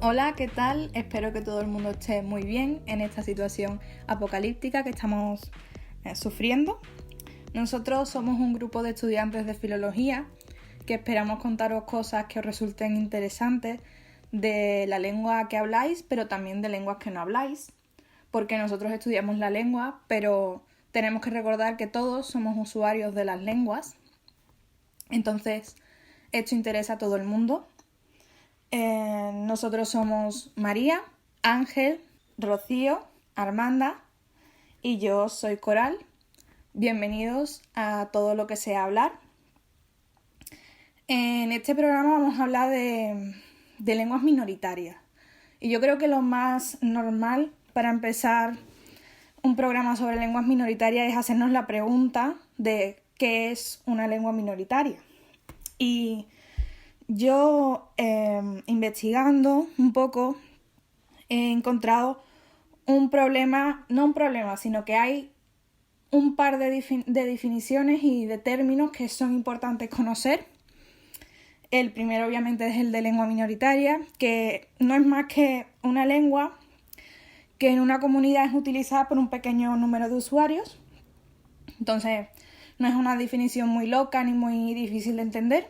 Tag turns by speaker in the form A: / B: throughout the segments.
A: Hola, ¿qué tal? Espero que todo el mundo esté muy bien en esta situación apocalíptica que estamos sufriendo. Nosotros somos un grupo de estudiantes de filología que esperamos contaros cosas que os resulten interesantes de la lengua que habláis, pero también de lenguas que no habláis, porque nosotros estudiamos la lengua, pero tenemos que recordar que todos somos usuarios de las lenguas. Entonces, esto interesa a todo el mundo. Nosotros somos María, Ángel, Rocío, Armanda y yo soy Coral. Bienvenidos a todo lo que sea hablar. En este programa vamos a hablar de lenguas minoritarias. Y yo creo que lo más normal para empezar un programa sobre lenguas minoritarias es hacernos la pregunta de qué es una lengua minoritaria. Y yo, investigando un poco, he encontrado un problema, no un problema, sino que hay un par de definiciones y de términos que son importantes conocer. El primero, obviamente, es el de lengua minoritaria, que no es más que una lengua que en una comunidad es utilizada por un pequeño número de usuarios. Entonces, no es una definición muy loca ni muy difícil de entender.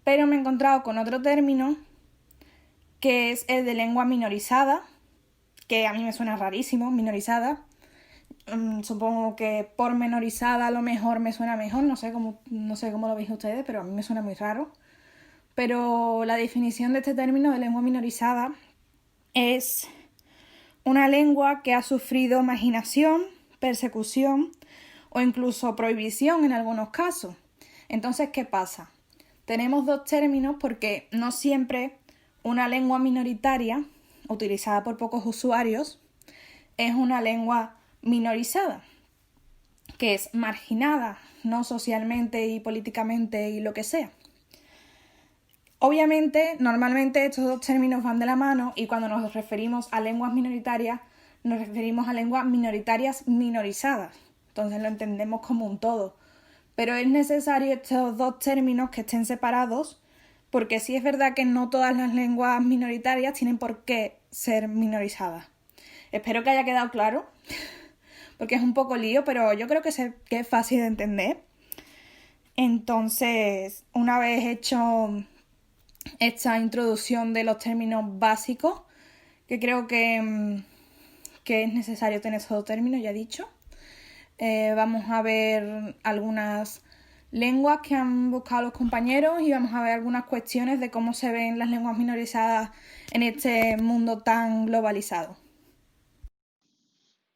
A: Pero me he encontrado con otro término que es el de lengua minorizada, que a mí me suena rarísimo, minorizada. Supongo que pormenorizada a lo mejor me suena mejor, no sé cómo lo veis ustedes, pero a mí me suena muy raro. Pero la definición de este término de lengua minorizada es una lengua que ha sufrido marginación, persecución o incluso prohibición en algunos casos. Entonces, ¿qué pasa? Tenemos dos términos porque no siempre una lengua minoritaria, utilizada por pocos usuarios, es una lengua minorizada, que es marginada, no socialmente y políticamente y lo que sea. Obviamente, normalmente estos dos términos van de la mano y cuando nos referimos a lenguas minoritarias, nos referimos a lenguas minoritarias minorizadas. Entonces lo entendemos como un todo. Pero es necesario estos dos términos que estén separados porque sí es verdad que no todas las lenguas minoritarias tienen por qué ser minorizadas. Espero que haya quedado claro, porque es un poco lío, pero yo creo que es fácil de entender. Entonces, una vez hecho esta introducción de los términos básicos, que creo que es necesario tener esos dos términos, ya he dicho, vamos a ver algunas lenguas que han buscado los compañeros y vamos a ver algunas cuestiones de cómo se ven las lenguas minorizadas en este mundo tan globalizado.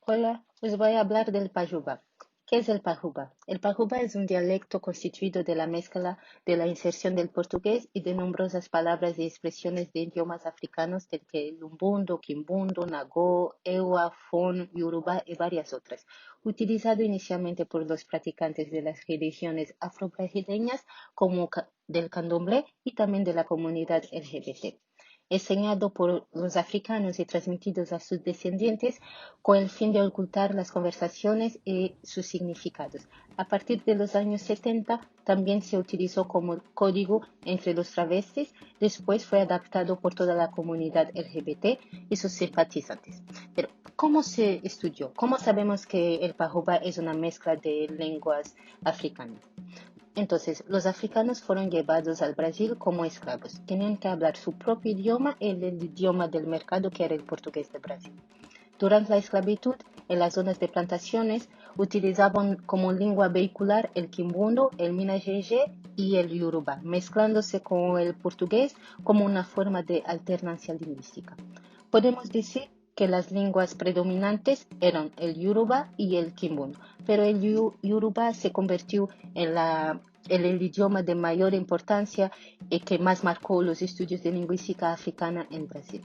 B: Hola, os voy a hablar del Pajuba. ¿Qué es el Pajuba? El Pajuba es un dialecto constituido de la mezcla de la inserción del portugués y de numerosas palabras y expresiones de idiomas africanos del que el Umbundo, Quimbundo, Nagó, Ewa, Fon, Yoruba y varias otras, utilizado inicialmente por los practicantes de las religiones afro-brasileñas como del candomblé y también de la comunidad LGBT. Enseñado por los africanos y transmitidos a sus descendientes con el fin de ocultar las conversaciones y sus significados. A partir de los años 70 también se utilizó como código entre los travestis, después fue adaptado por toda la comunidad LGBT y sus simpatizantes. Pero, ¿cómo se estudió? ¿Cómo sabemos que el Pajuba es una mezcla de lenguas africanas? Entonces, los africanos fueron llevados al Brasil como esclavos. Tenían que hablar su propio idioma y el idioma del mercado, que era el portugués de Brasil. Durante la esclavitud, en las zonas de plantaciones, utilizaban como lengua vehicular el quimbundo, el minajeje y el yoruba, mezclándose con el portugués como una forma de alternancia lingüística. Podemos decir que las lenguas predominantes eran el yoruba y el quimbundo, pero el yoruba se convirtió en el idioma de mayor importancia y que más marcó los estudios de lingüística africana en Brasil.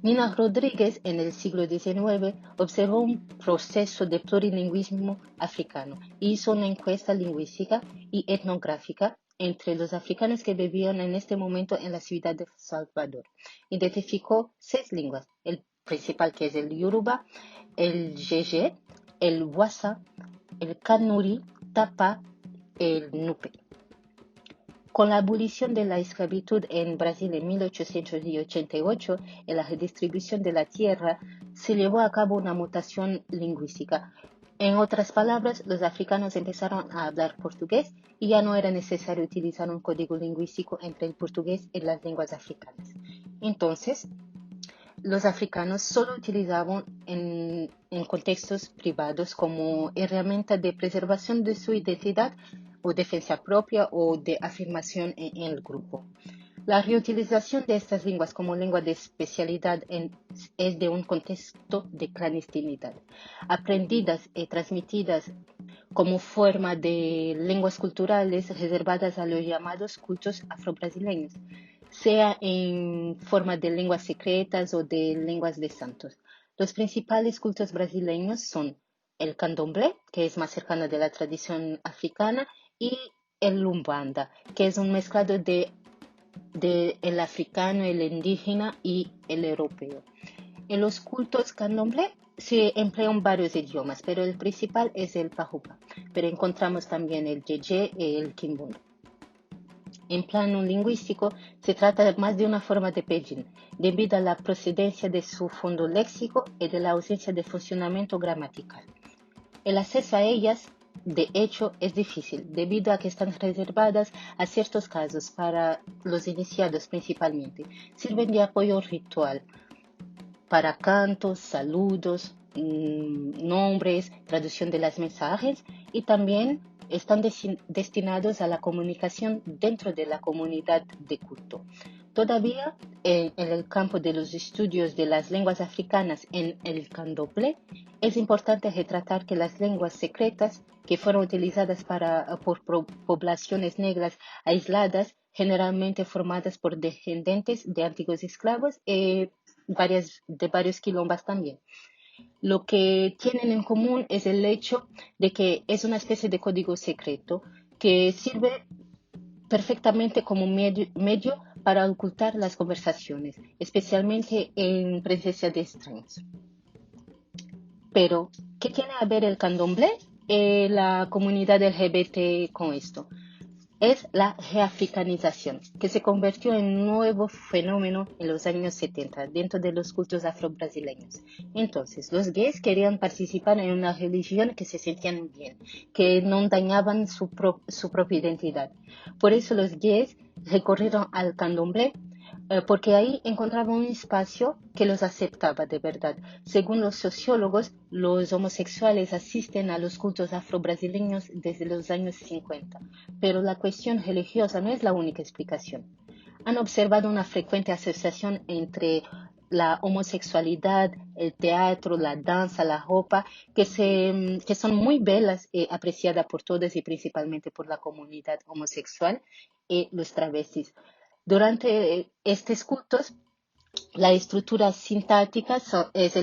B: Nina Rodríguez, en el siglo XIX, observó un proceso de plurilingüismo africano y hizo una encuesta lingüística y etnográfica entre los africanos que vivían en este momento en la ciudad de Salvador. Identificó 6 lenguas, el principal que es el Yoruba, el Jeje, el Wassa, el Kanuri, Tapa, el Nupe. Con la abolición de la esclavitud en Brasil en 1888 y la redistribución de la tierra, se llevó a cabo una mutación lingüística. En otras palabras, los africanos empezaron a hablar portugués y ya no era necesario utilizar un código lingüístico entre el portugués y las lenguas africanas. Entonces, los africanos solo utilizaban en contextos privados como herramienta de preservación de su identidad o defensa propia o de afirmación en el grupo. La reutilización de estas lenguas como lengua de especialidad es de un contexto de clandestinidad, aprendidas y transmitidas como forma de lenguas culturales reservadas a los llamados cultos afro-brasileños, sea en forma de lenguas secretas o de lenguas de santos. Los principales cultos brasileños son el candomblé, que es más cercano de la tradición africana, y el umbanda, que es un mezclado de el africano, el indígena y el europeo. En los cultos candomblé se emplean varios idiomas, pero el principal es el pajuba, pero encontramos también el yeye y el quimbundu. En plano lingüístico, se trata más de una forma de pidgin, debido a la procedencia de su fondo léxico y de la ausencia de funcionamiento gramatical. El acceso a ellas, de hecho, es difícil, debido a que están reservadas a ciertos casos para los iniciados principalmente. Sirven de apoyo ritual para cantos, saludos, nombres, traducción de los mensajes y también están destinados a la comunicación dentro de la comunidad de culto. Todavía en el campo de los estudios de las lenguas africanas en el candomblé, es importante retratar que las lenguas secretas que fueron utilizadas por poblaciones negras aisladas, generalmente formadas por descendientes de antiguos esclavos y de varios quilombas también. Lo que tienen en común es el hecho de que es una especie de código secreto que sirve perfectamente como medio para ocultar las conversaciones, especialmente en presencia de extraños. Pero, ¿qué tiene a ver el candomblé y la comunidad LGBT con esto? Es la reafricanización, que se convirtió en un nuevo fenómeno en los años 70 dentro de los cultos afro-brasileños. Entonces, los gays querían participar en una religión que se sentían bien, que no dañaban su propia identidad. Por eso los gays recurrieron al candomblé, porque ahí encontraban un espacio que los aceptaba de verdad. Según los sociólogos, los homosexuales asisten a los cultos afro-brasileños desde los años 50, pero la cuestión religiosa no es la única explicación. Han observado una frecuente asociación entre la homosexualidad, el teatro, la danza, la ropa, que son muy belas y apreciadas por todos y principalmente por la comunidad homosexual y los travestis. Durante estos cultos, la estructura sintáctica es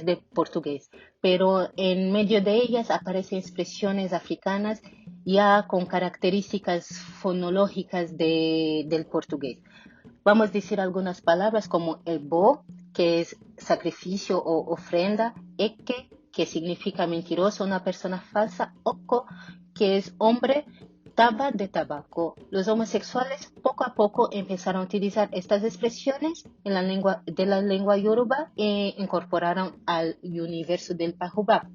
B: de portugués, pero en medio de ellas aparecen expresiones africanas ya con características fonológicas del portugués. Vamos a decir algunas palabras como el bo, que es sacrificio o ofrenda, eke, que significa mentiroso, una persona falsa, oco, que es hombre, taba de tabaco. Los homosexuales poco a poco empezaron a utilizar estas expresiones en de la lengua yoruba e incorporaron al universo del pajubá.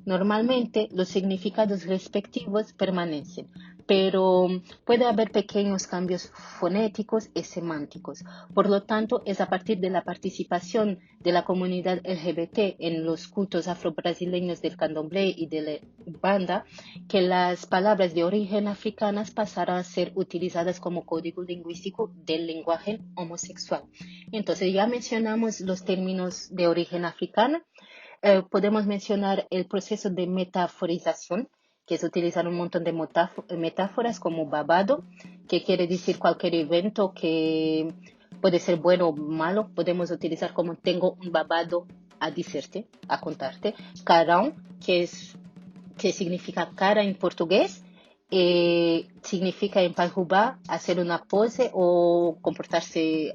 B: Normalmente los significados respectivos permanecen, pero puede haber pequeños cambios fonéticos y semánticos. Por lo tanto, es a partir de la participación de la comunidad LGBT en los cultos afro-brasileños del candomblé y de la banda que las palabras de origen africanas pasaron a ser utilizadas como código lingüístico del lenguaje homosexual. Entonces, ya mencionamos los términos de origen africano. Podemos mencionar el proceso de metaforización, que es utilizar un montón de metáforas como babado, que quiere decir cualquier evento que puede ser bueno o malo. Podemos utilizar como tengo un babado a decirte, a contarte. Carão, que significa cara en portugués, significa en pajubá hacer una pose o comportarse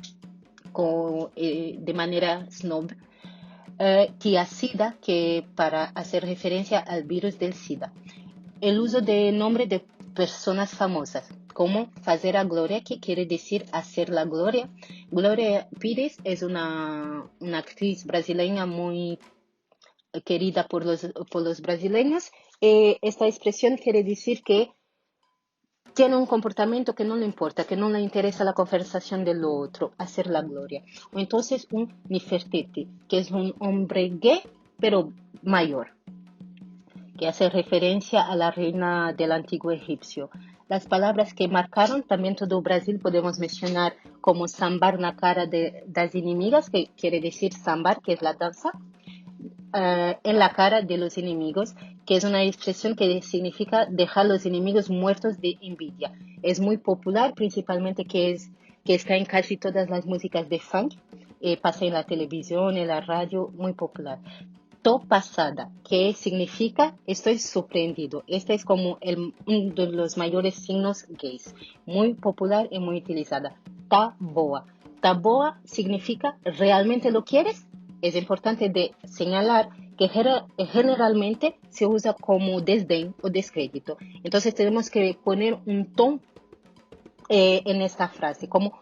B: de manera snob. Tía SIDA, que para hacer referencia al virus del SIDA. El uso de nombre de personas famosas, como fazer a glória, que quiere decir hacer la gloria. Gloria Pires es una actriz brasileña muy querida por los brasileños. Esta expresión quiere decir que tiene un comportamiento que no le importa, que no le interesa la conversación del otro, hacer la gloria. O entonces un Nefertiti, que es un hombre gay, pero mayor, que hace referencia a la reina del antiguo egipcio. Las palabras que marcaron también todo Brasil podemos mencionar como sambar na cara de das inimigas, que quiere decir sambar, que es la danza, en la cara de los enemigos, que es una expresión que significa dejar los enemigos muertos de envidia. Es muy popular, principalmente que está en casi todas las músicas de funk, pasa en la televisión, en la radio, muy popular. Tô passada, que significa estoy sorprendido. Este es como uno de los mayores signos gays, muy popular y muy utilizada. Tá boa. Tá boa significa ¿realmente lo quieres? Es importante de señalar que generalmente se usa como desdén o descrédito. Entonces tenemos que poner un tono en esta frase, como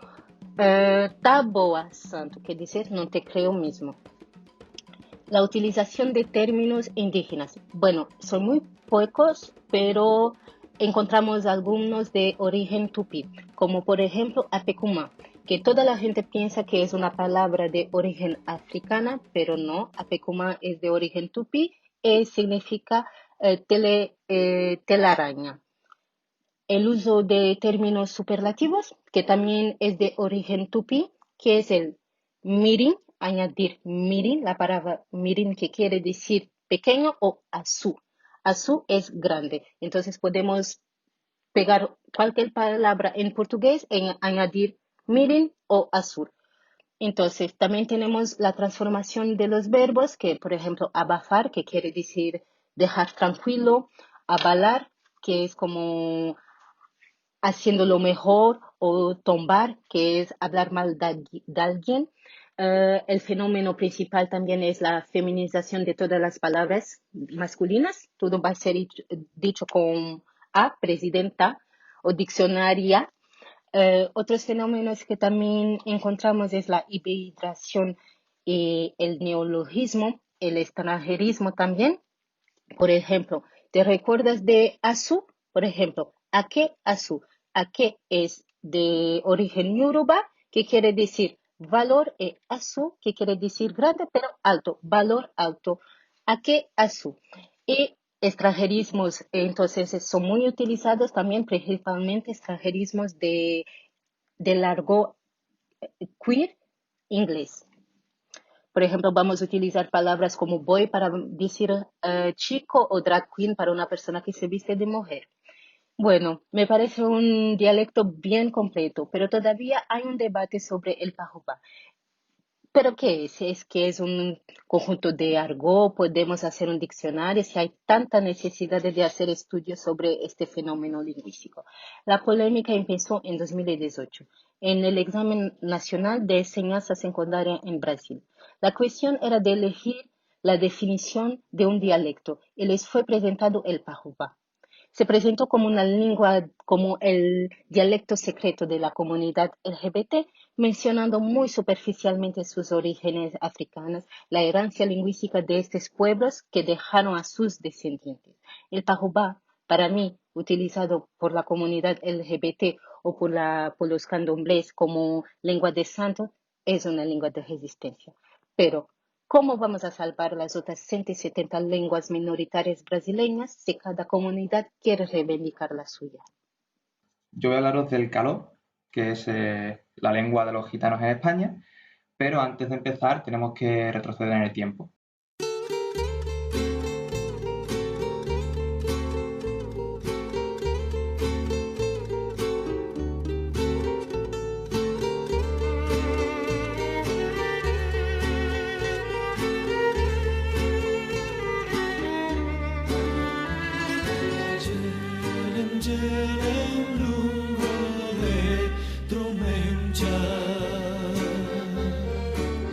B: tá boa, santo, que dices no te creo mismo. La utilización de términos indígenas. Bueno, son muy pocos, pero encontramos algunos de origen tupí, como por ejemplo apecumá, que toda la gente piensa que es una palabra de origen africana, pero no, apecumá es de origen tupí y significa telaraña. El uso de términos superlativos, que también es de origen tupí, que es el mirin, añadir mirin, la palabra mirin que quiere decir pequeño, o azú. Azú es grande. Entonces podemos pegar cualquier palabra en portugués en añadir mirin o azul. Entonces también tenemos la transformación de los verbos, que por ejemplo abafar, que quiere decir dejar tranquilo, abalar, que es como haciéndolo mejor, o tombar, que es hablar mal de alguien. El fenómeno principal también es la feminización de todas las palabras masculinas. Todo va a ser dicho con A, presidenta, o diccionaria. Otros fenómenos que también encontramos es la hibridación y el neologismo, el extranjerismo también. Por ejemplo, ¿te recuerdas de azú? Por ejemplo, ¿a qué azú? ¿A qué es de origen yoruba? ¿Qué quiere decir valor? Y azú, que quiere decir grande pero alto, valor alto. ¿A qué azú? Y extranjerismos, entonces, son muy utilizados también, principalmente extranjerismos del argot queer inglés. Por ejemplo, vamos a utilizar palabras como boy para decir chico, o drag queen para una persona que se viste de mujer. Bueno, me parece un dialecto bien completo, pero todavía hay un debate sobre el pajuba. ¿Pero qué es? ¿Es que es un conjunto de argot? ¿Podemos hacer un diccionario? Si hay tanta necesidad de hacer estudios sobre este fenómeno lingüístico. La polémica empezó en 2018, en el examen nacional de enseñanza secundaria en Brasil. La cuestión era de elegir la definición de un dialecto y les fue presentado el pajuba. Se presentó como una lengua, como el dialecto secreto de la comunidad LGBT, mencionando muy superficialmente sus orígenes africanos, la herencia lingüística de estos pueblos que dejaron a sus descendientes. El pajuba, para mí, utilizado por la comunidad LGBT o por los candomblés como lengua de santo, es una lengua de resistencia. Pero ¿cómo vamos a salvar las otras 170 lenguas minoritarias brasileñas si cada comunidad quiere reivindicar la suya?
C: Yo voy a hablaros del caló, que es la lengua de los gitanos en España, pero antes de empezar tenemos que retroceder en el tiempo.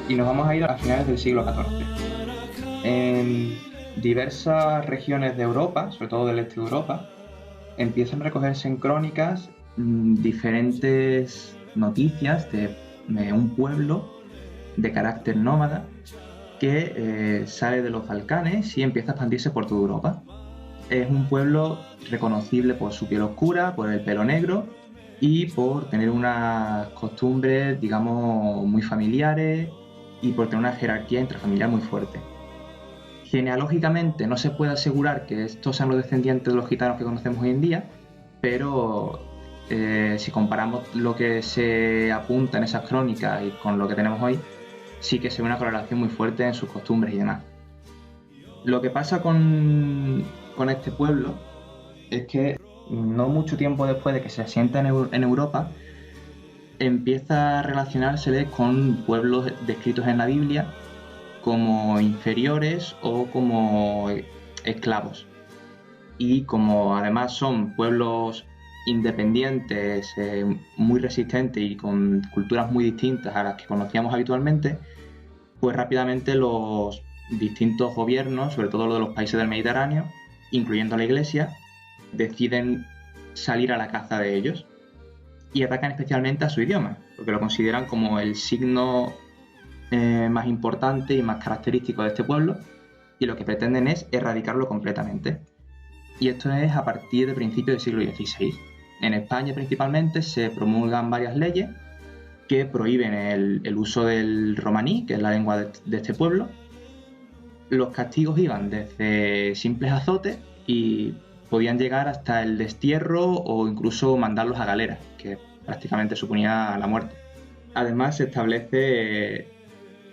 C: Y nos vamos a ir a finales del siglo XIV. En diversas regiones de Europa, sobre todo del este de Europa, empiezan a recogerse en crónicas diferentes noticias de un pueblo de carácter nómada que sale de los Balcanes y empieza a expandirse por toda Europa. Es un pueblo reconocible por su piel oscura, por el pelo negro y por tener unas costumbres, digamos, muy familiares y por tener una jerarquía intrafamiliar muy fuerte. Genealógicamente no se puede asegurar que estos sean los descendientes de los gitanos que conocemos hoy en día, pero si comparamos lo que se apunta en esas crónicas y con lo que tenemos hoy, sí que se ve una correlación muy fuerte en sus costumbres y demás. Lo que pasa con este pueblo es que no mucho tiempo después de que se asienta en Europa, empieza a relacionársele con pueblos descritos en la Biblia como inferiores o como esclavos. Y como además son pueblos independientes, muy resistentes y con culturas muy distintas a las que conocíamos habitualmente, pues rápidamente los distintos gobiernos, sobre todo los de los países del Mediterráneo, incluyendo la Iglesia, deciden salir a la caza de ellos y atacan especialmente a su idioma, porque lo consideran como el signo más importante y más característico de este pueblo, y lo que pretenden es erradicarlo completamente. Y esto es a partir de principios del siglo XVI. En España principalmente se promulgan varias leyes que prohíben el uso del romaní, que es la lengua de este pueblo. Los castigos iban desde simples azotes y podían llegar hasta el destierro o incluso mandarlos a galeras, que prácticamente suponía la muerte. Además se establece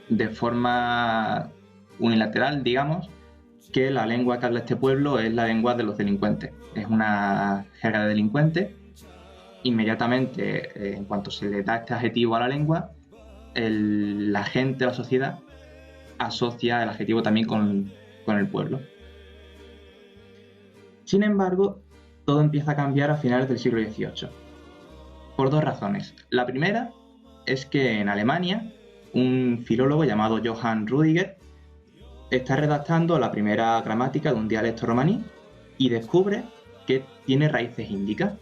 C: de forma unilateral, digamos, que la lengua que habla este pueblo es la lengua de los delincuentes. Es una jerga de delincuentes. Inmediatamente, en cuanto se le da este adjetivo a la lengua, la gente, la sociedad, asocia el adjetivo también con el pueblo. Sin embargo, todo empieza a cambiar a finales del siglo XVIII, por dos razones. La primera es que en Alemania, un filólogo llamado Johann Rüdiger está redactando la primera gramática de un dialecto romaní y descubre que tiene raíces índicas.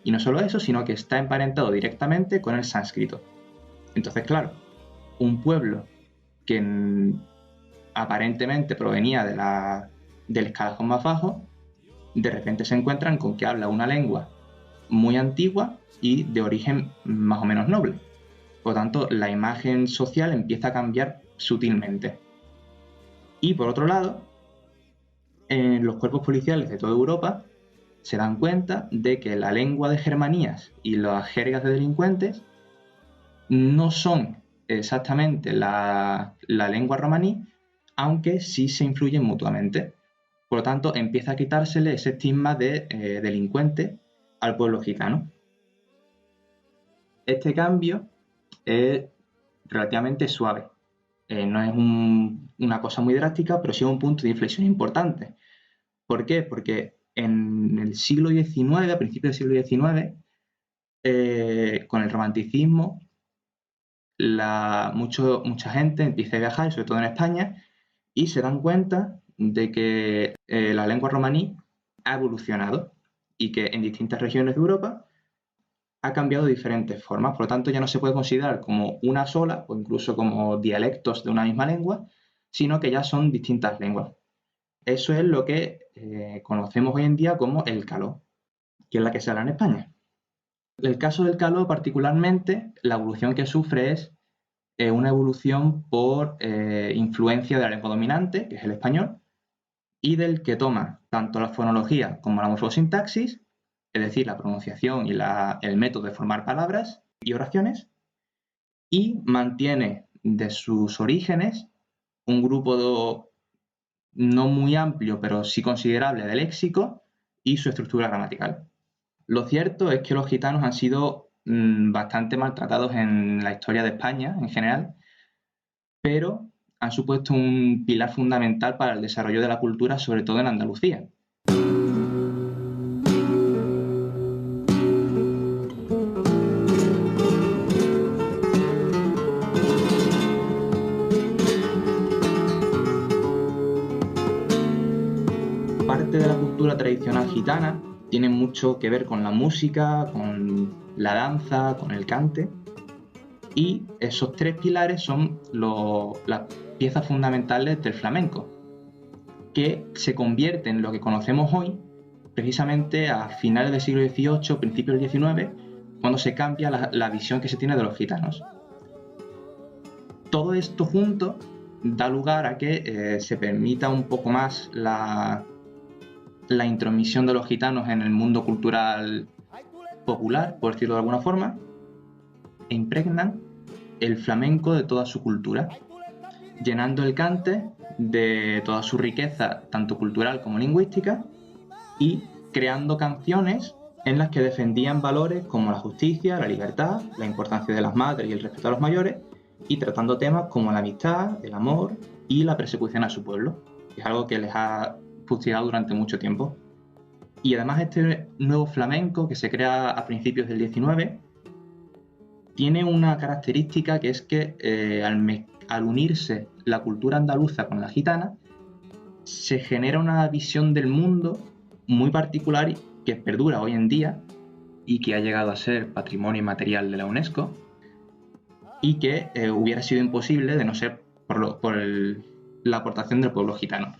C: Y no solo eso, sino que está emparentado directamente con el sánscrito. Entonces, claro, un pueblo que aparentemente provenía del escalafón más bajo, de repente se encuentran con que habla una lengua muy antigua y de origen más o menos noble. Por lo tanto, la imagen social empieza a cambiar sutilmente. Y por otro lado, en los cuerpos policiales de toda Europa se dan cuenta de que la lengua de germanías y las jergas de delincuentes no son exactamente la lengua romaní, aunque sí se influyen mutuamente. Por lo tanto, empieza a quitársele ese estigma de delincuente al pueblo gitano. Este cambio es relativamente suave. No es una cosa muy drástica, pero sí es un punto de inflexión importante. ¿Por qué? Porque en el siglo XIX, a principios del siglo XIX, con el romanticismo, mucha gente empieza a viajar, sobre todo en España, y se dan cuenta de que la lengua romaní ha evolucionado y que en distintas regiones de Europa ha cambiado de diferentes formas. Por lo tanto, ya no se puede considerar como una sola o incluso como dialectos de una misma lengua, sino que ya son distintas lenguas. Eso es lo que conocemos hoy en día como el caló, que es la que se habla en España. El caso del caló, particularmente, la evolución que sufre es una evolución por influencia de la lengua dominante, que es el español, y del que toma tanto la fonología como la morfosintaxis, es decir, la pronunciación y el método de formar palabras y oraciones, y mantiene de sus orígenes un grupo no muy amplio, pero sí considerable de léxico y su estructura gramatical. Lo cierto es que los gitanos han sido bastante maltratados en la historia de España en general, pero han supuesto un pilar fundamental para el desarrollo de la cultura, sobre todo en Andalucía. Parte de la cultura tradicional gitana tiene mucho que ver con la música, con la danza, con el cante. Y esos 3 pilares son las piezas fundamentales del flamenco, que se convierte en lo que conocemos hoy precisamente a finales del siglo XVIII, principios del XIX, cuando se cambia la visión que se tiene de los gitanos. Todo esto junto da lugar a que se permita un poco más la intromisión de los gitanos en el mundo cultural popular, por decirlo de alguna forma, e impregnan el flamenco de toda su cultura, llenando el cante de toda su riqueza, tanto cultural como lingüística, y creando canciones en las que defendían valores como la justicia, la libertad, la importancia de las madres y el respeto a los mayores, y tratando temas como la amistad, el amor y la persecución a su pueblo, que es algo que les ha fustigado durante mucho tiempo. Y además este nuevo flamenco que se crea a principios del XIX tiene una característica, que es que al unirse la cultura andaluza con la gitana, se genera una visión del mundo muy particular y que perdura hoy en día y que ha llegado a ser patrimonio inmaterial de la UNESCO, y que hubiera sido imposible de no ser por la aportación del pueblo gitano.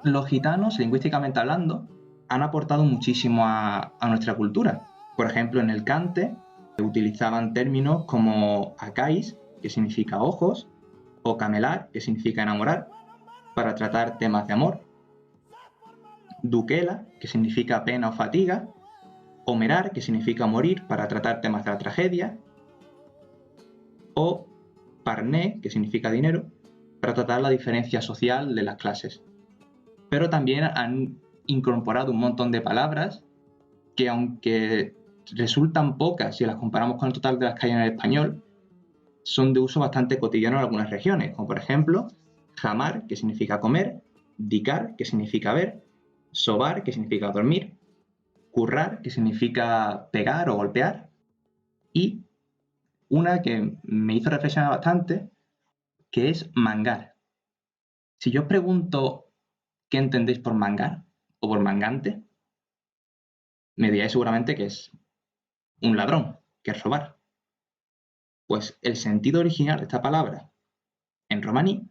C: Los gitanos, lingüísticamente hablando, han aportado muchísimo a nuestra cultura. Por ejemplo, en el cante utilizaban términos como acáis, que significa ojos, o camelar, que significa enamorar, para tratar temas de amor, duquela, que significa pena o fatiga, o merar, que significa morir, para tratar temas de la tragedia, o parné, que significa dinero, para tratar la diferencia social de las clases. Pero también han incorporado un montón de palabras que, aunque resultan pocas si las comparamos con el total de las que hay en el español, son de uso bastante cotidiano en algunas regiones, como por ejemplo jamar, que significa comer, dicar, que significa ver, sobar, que significa dormir, currar, que significa pegar o golpear, y una que me hizo reflexionar bastante, que es mangar. Si yo os pregunto qué entendéis por mangar o por mangante, me diréis seguramente que es un ladrón, que es robar. Pues el sentido original de esta palabra en romaní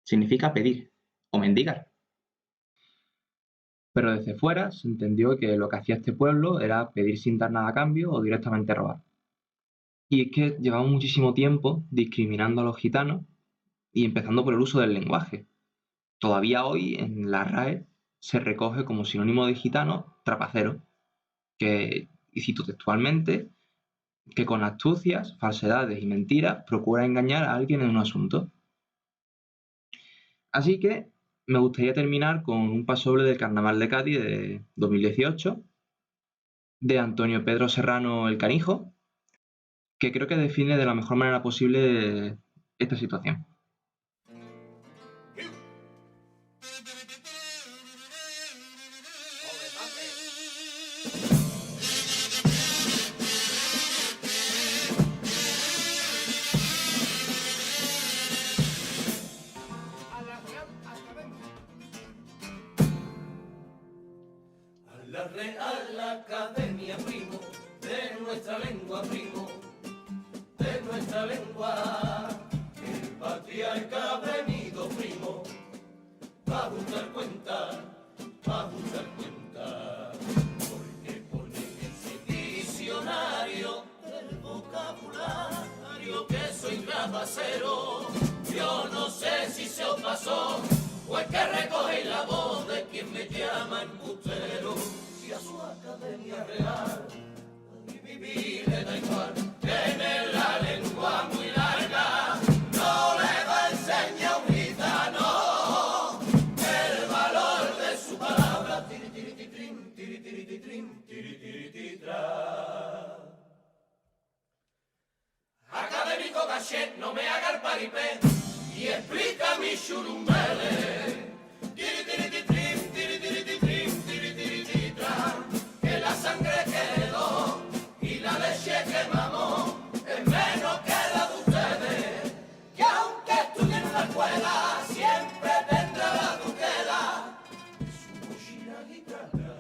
C: significa pedir o mendigar. Pero desde fuera se entendió que lo que hacía este pueblo era pedir sin dar nada a cambio o directamente robar. Y es que llevamos muchísimo tiempo discriminando a los gitanos y empezando por el uso del lenguaje. Todavía hoy en la RAE se recoge como sinónimo de gitano trapacero, que, y cito textualmente, que con astucias, falsedades y mentiras procura engañar a alguien en un asunto. Así que me gustaría terminar con un pasoble del Carnaval de Cádiz de 2018, de Antonio Pedro Serrano el Canijo, que creo que define de la mejor manera posible esta situación.
D: La Real Academia, primo, de nuestra lengua, primo, de nuestra lengua. El patriarca ha venido, primo, va a buscar cuenta, va a buscar cuenta. Porque pone en su diccionario del vocabulario que soy grabacero. Yo no sé si se os pasó o es que recogéis la voz de quien me llama embustero. Si a su academia real y vivir le da igual, tiene la lengua muy larga, no le va a enseñar a un gitano el valor de su palabra. Académico Gachet, no me haga el paripé y explica mi churumbele. Que la sangre quedó y la leche que mamó es menos que la de ustedes. Que aunque estudien en la escuela, siempre tendrá la tutela de su mochila guitarra.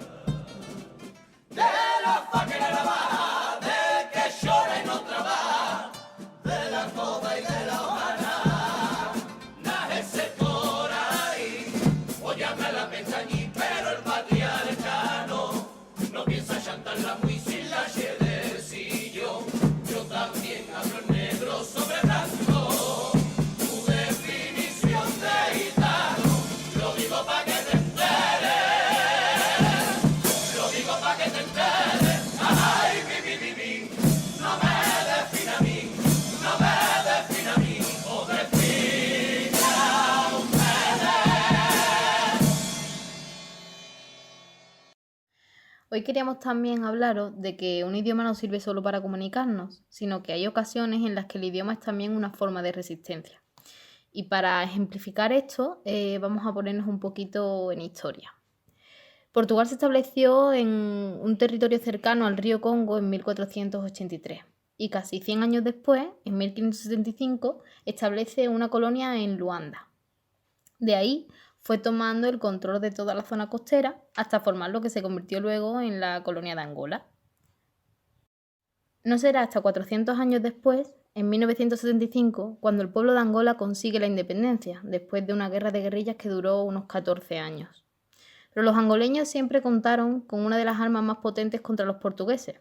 D: te enteres. Ay, mi, no me define a mí, no me define a mí, o define a ustedes.
E: Hoy queríamos también hablaros de que un idioma no sirve solo para comunicarnos, sino que hay ocasiones en las que el idioma es también una forma de resistencia. Y para ejemplificar esto, vamos a ponernos un poquito en historia. Portugal se estableció en un territorio cercano al río Congo en 1483 y casi 100 años después, en 1575, establece una colonia en Luanda. De ahí fue tomando el control de toda la zona costera hasta formar lo que se convirtió luego en la colonia de Angola. No será hasta 400 años después, en 1975, cuando el pueblo de Angola consigue la independencia, después de una guerra de guerrillas que duró unos 14 años. Pero los angoleños siempre contaron con una de las armas más potentes contra los portugueses,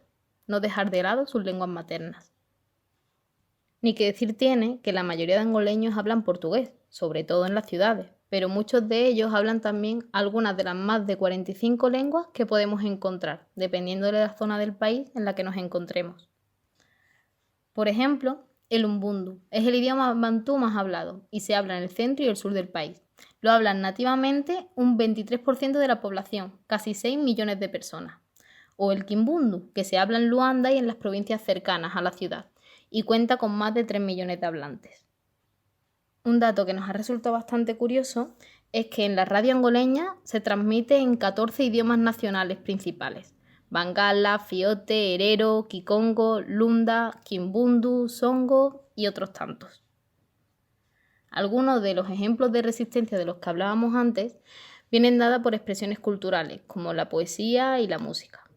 E: no dejar de lado sus lenguas maternas. Ni que decir tiene que la mayoría de angoleños hablan portugués, sobre todo en las ciudades, pero muchos de ellos hablan también algunas de las más de 45 lenguas que podemos encontrar, dependiendo de la zona del país en la que nos encontremos. Por ejemplo, el umbundu es el idioma bantú más hablado y se habla en el centro y el sur del país. Lo hablan nativamente un 23% de la población, casi 6 millones de personas. O el kimbundu, que se habla en Luanda y en las provincias cercanas a la ciudad, y cuenta con más de 3 millones de hablantes. Un dato que nos ha resultado bastante curioso es que en la radio angoleña se transmite en 14 idiomas nacionales principales: Bangala, Fiote, Herero, Kikongo, Lunda, Kimbundu, Songo y otros tantos. Algunos de los ejemplos de resistencia de los que hablábamos antes vienen dados por expresiones culturales, como la poesía y la música.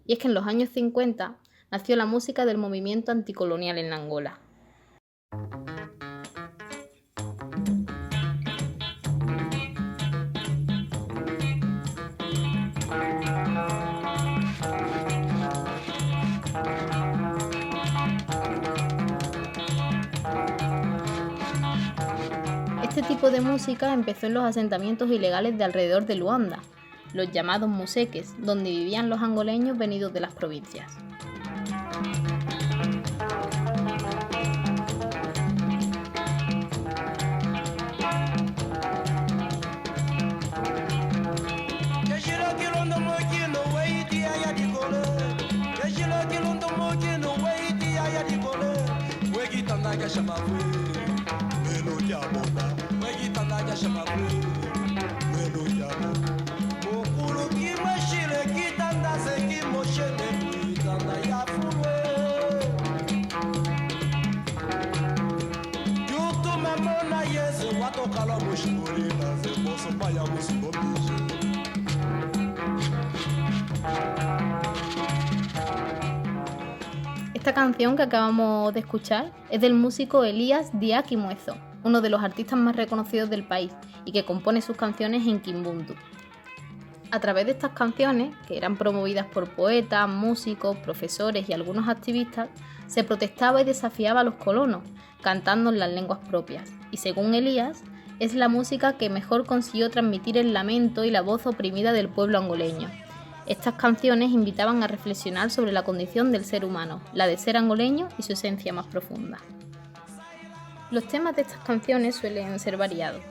E: Y es que en los años 50 nació la música del movimiento anticolonial en Angola. Este tipo de música empezó en los asentamientos ilegales de alrededor de Luanda, los llamados museques, donde vivían los angoleños venidos de las provincias. Esta canción que acabamos de escuchar es del músico Elías Diaki Muezo, uno de los artistas más reconocidos del país y que compone sus canciones en kimbundu. A través de estas canciones, que eran promovidas por poetas, músicos, profesores y algunos activistas, se protestaba y desafiaba a los colonos, cantando en las lenguas propias, y según Elías, es la música que mejor consiguió transmitir el lamento y la voz oprimida del pueblo angoleño. Estas canciones invitaban a reflexionar sobre la condición del ser humano, la de ser angoleño y su esencia más profunda. Los temas de estas canciones suelen ser variados: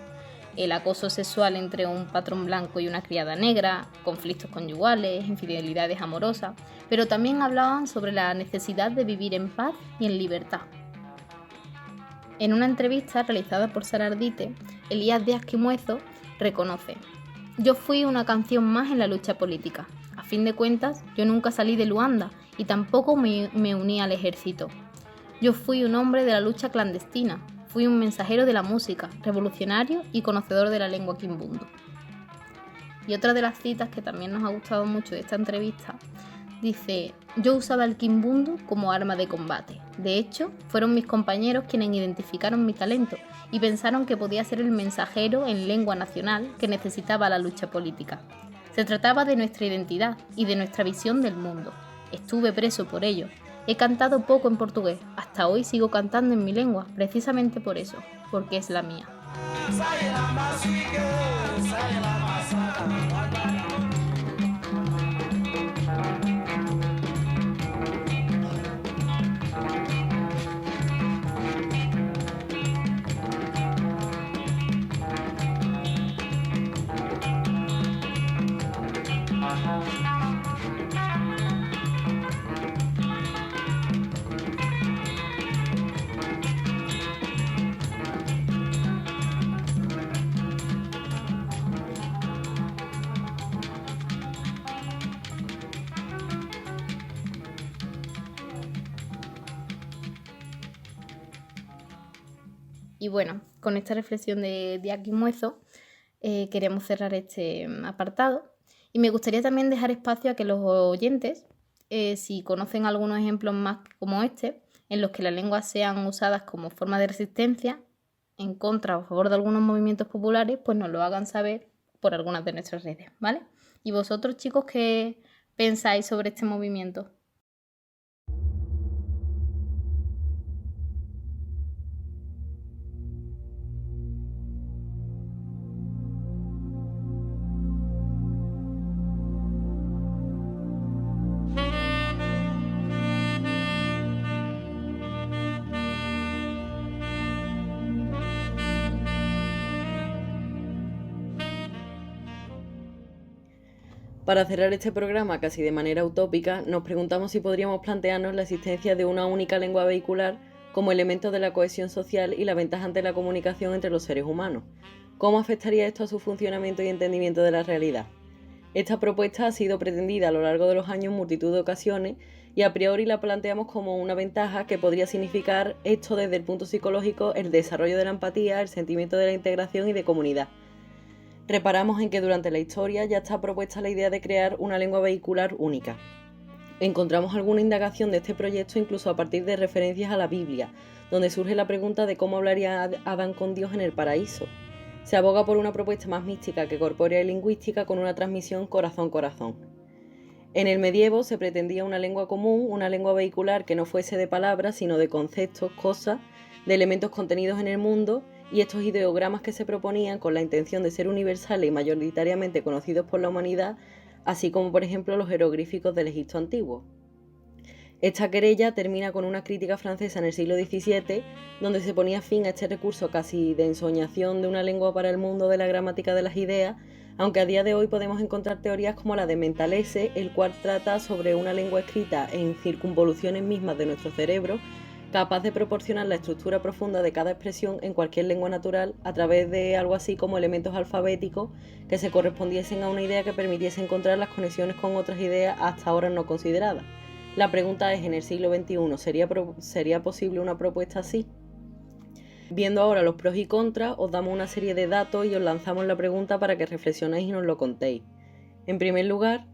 E: el acoso sexual entre un patrón blanco y una criada negra, conflictos conyugales, infidelidades amorosas, pero también hablaban sobre la necesidad de vivir en paz y en libertad. En una entrevista realizada por Sara Ardite, Elías Diaki Muezo reconoce: «Yo fui una canción más en la lucha política. A fin de cuentas, yo nunca salí de Luanda y tampoco me uní al ejército. Yo fui un hombre de la lucha clandestina, fui un mensajero de la música, revolucionario y conocedor de la lengua kimbundu». Y otra de las citas que también nos ha gustado mucho de esta entrevista dice: «Yo usaba el kimbundu como arma de combate. De hecho, fueron mis compañeros quienes identificaron mi talento y pensaron que podía ser el mensajero en lengua nacional que necesitaba la lucha política. Se trataba de nuestra identidad y de nuestra visión del mundo. Estuve preso por ello. He cantado poco en portugués. Hasta hoy sigo cantando en mi lengua, precisamente por eso, porque es la mía». Y bueno, con esta reflexión de Diaki Muezo queremos cerrar este apartado. Y me gustaría también dejar espacio a que los oyentes, si conocen algunos ejemplos más como este, en los que las lenguas sean usadas como forma de resistencia en contra o a favor de algunos movimientos populares, pues nos lo hagan saber por algunas de nuestras redes, ¿vale? ¿Y vosotros, chicos, qué pensáis sobre este movimiento?
F: Para cerrar este programa casi de manera utópica, nos preguntamos si podríamos plantearnos la existencia de una única lengua vehicular como elemento de la cohesión social y la ventaja ante la comunicación entre los seres humanos. ¿Cómo afectaría esto a su funcionamiento y entendimiento de la realidad? Esta propuesta ha sido pretendida a lo largo de los años en multitud de ocasiones y a priori la planteamos como una ventaja que podría significar esto desde el punto psicológico, el desarrollo de la empatía, el sentimiento de la integración y de comunidad. Reparamos en que durante la historia ya está propuesta la idea de crear una lengua vehicular única. Encontramos alguna indagación de este proyecto incluso a partir de referencias a la Biblia, donde surge la pregunta de cómo hablaría Adán con Dios en el paraíso. Se aboga por una propuesta más mística que corpórea y lingüística con una transmisión corazón-corazón. En el medievo se pretendía una lengua común, una lengua vehicular que no fuese de palabras, sino de conceptos, cosas, de elementos contenidos en el mundo, y estos ideogramas que se proponían con la intención de ser universales y mayoritariamente conocidos por la humanidad, así como por ejemplo los jeroglíficos del Egipto antiguo. Esta querella termina con una crítica francesa en el siglo XVII, donde se ponía fin a este recurso casi de ensoñación de una lengua para el mundo de la gramática de las ideas, aunque a día de hoy podemos encontrar teorías como la de Mentalese, el cual trata sobre una lengua escrita en circunvoluciones mismas de nuestro cerebro, capaz de proporcionar la estructura profunda de cada expresión en cualquier lengua natural a través de algo así como elementos alfabéticos que se correspondiesen a una idea que permitiese encontrar las conexiones con otras ideas hasta ahora no consideradas. La pregunta es, ¿en el siglo XXI sería posible una propuesta así? Viendo ahora los pros y contras, os damos una serie de datos y os lanzamos la pregunta para que reflexionéis y nos lo contéis. En primer lugar,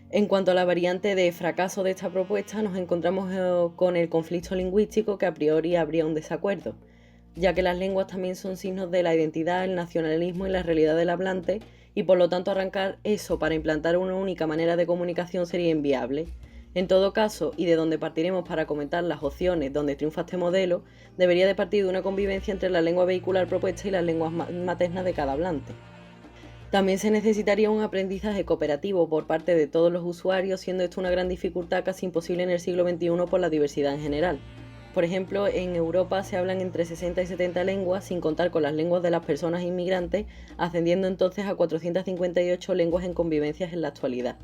F: en cuanto a la variante de fracaso de esta propuesta, nos encontramos con el conflicto lingüístico, que a priori habría un desacuerdo, ya que las lenguas también son signos de la identidad, el nacionalismo y la realidad del hablante, y por lo tanto arrancar eso para implantar una única manera de comunicación sería inviable. En todo caso, y de donde partiremos para comentar las opciones donde triunfa este modelo, debería de partir de una convivencia entre la lengua vehicular propuesta y las lenguas maternas de cada hablante. También se necesitaría un aprendizaje cooperativo por parte de todos los usuarios, siendo esto una gran dificultad casi imposible en el siglo XXI por la diversidad en general. Por ejemplo, en Europa se hablan entre 60 y 70 lenguas, sin contar con las lenguas de las personas inmigrantes, ascendiendo entonces a 458 lenguas en convivencias en la actualidad.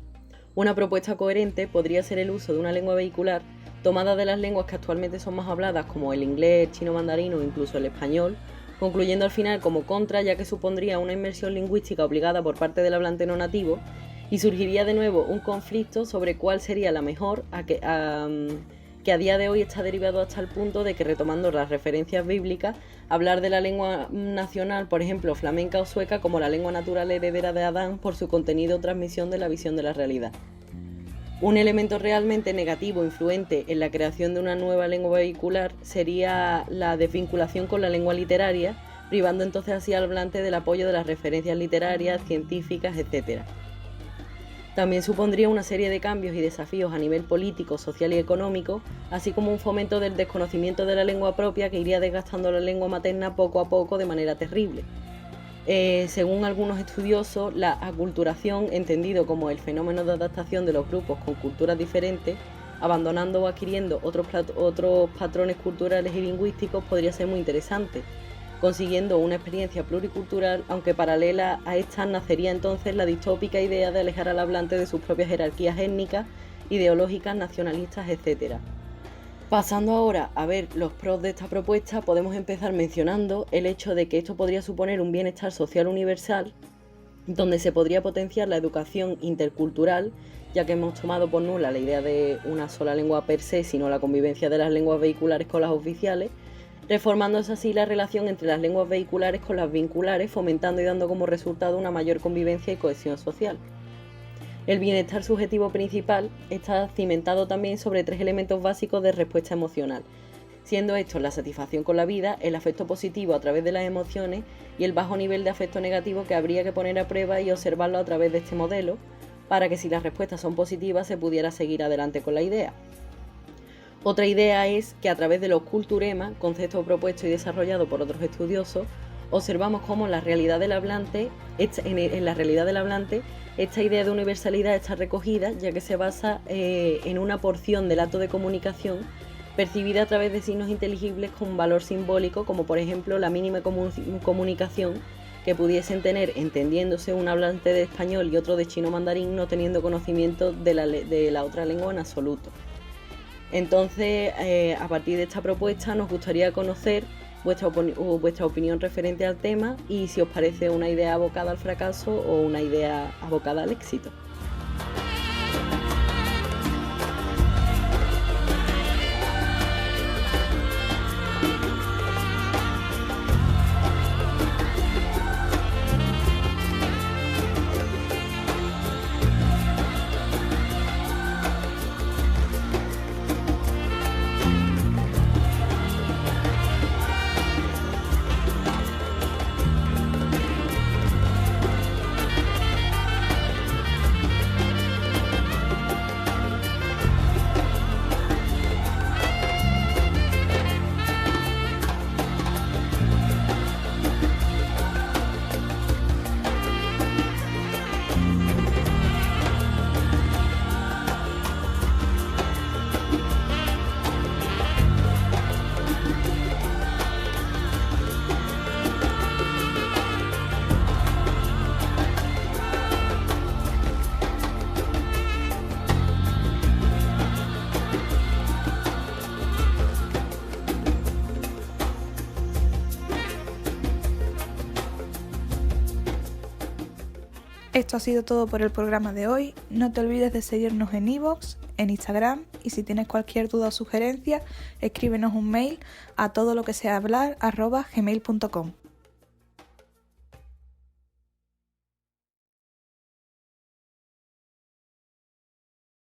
F: Una propuesta coherente podría ser el uso de una lengua vehicular tomada de las lenguas que actualmente son más habladas, como el inglés, el chino mandarín o incluso el español, concluyendo al final como contra, ya que supondría una inmersión lingüística obligada por parte del hablante no nativo, y surgiría de nuevo un conflicto sobre cuál sería la mejor, que a día de hoy está derivado hasta el punto de que, retomando las referencias bíblicas, hablar de la lengua nacional, por ejemplo flamenca o sueca, como la lengua natural heredera de Adán por su contenido o transmisión de la visión de la realidad. Un elemento realmente negativo influente en la creación de una nueva lengua vehicular sería la desvinculación con la lengua literaria, privando entonces así al hablante del apoyo de las referencias literarias, científicas, etc. También supondría una serie de cambios y desafíos a nivel político, social y económico, así como un fomento del desconocimiento de la lengua propia que iría desgastando la lengua materna poco a poco de manera terrible. Según algunos estudiosos, la aculturación, entendido como el fenómeno de adaptación de los grupos con culturas diferentes, abandonando o adquiriendo otros patrones culturales y lingüísticos, podría ser muy interesante, consiguiendo una experiencia pluricultural, aunque paralela a esta nacería entonces la distópica idea de alejar al hablante de sus propias jerarquías étnicas, ideológicas, nacionalistas, etc. Pasando ahora a ver los pros de esta propuesta, podemos empezar mencionando el hecho de que esto podría suponer un bienestar social universal, donde se podría potenciar la educación intercultural, ya que hemos tomado por nula la idea de una sola lengua per se, sino la convivencia de las lenguas vehiculares con las oficiales, reformándose así la relación entre las lenguas vehiculares con las vinculares, fomentando y dando como resultado una mayor convivencia y cohesión social. El bienestar subjetivo principal está cimentado también sobre 3 elementos básicos de respuesta emocional, siendo estos la satisfacción con la vida, el afecto positivo a través de las emociones y el bajo nivel de afecto negativo que habría que poner a prueba y observarlo a través de este modelo, para que si las respuestas son positivas se pudiera seguir adelante con la idea. Otra idea es que a través de los culturema, concepto propuesto y desarrollado por otros estudiosos, observamos cómo en la realidad del hablante, esta idea de universalidad está recogida, ya que se basa en una porción del acto de comunicación percibida a través de signos inteligibles con valor simbólico, como por ejemplo la mínima comunicación que pudiesen tener entendiéndose un hablante de español y otro de chino mandarín no teniendo conocimiento de la otra lengua en absoluto. Entonces, a partir de esta propuesta nos gustaría conocer vuestra opinión referente al tema y si os parece una idea abocada al fracaso o una idea abocada al éxito.
A: Esto ha sido todo por el programa de hoy. No te olvides de seguirnos en iVoox, en Instagram, y si tienes cualquier duda o sugerencia, escríbenos un mail a todoloqueseahablar@gmail.com.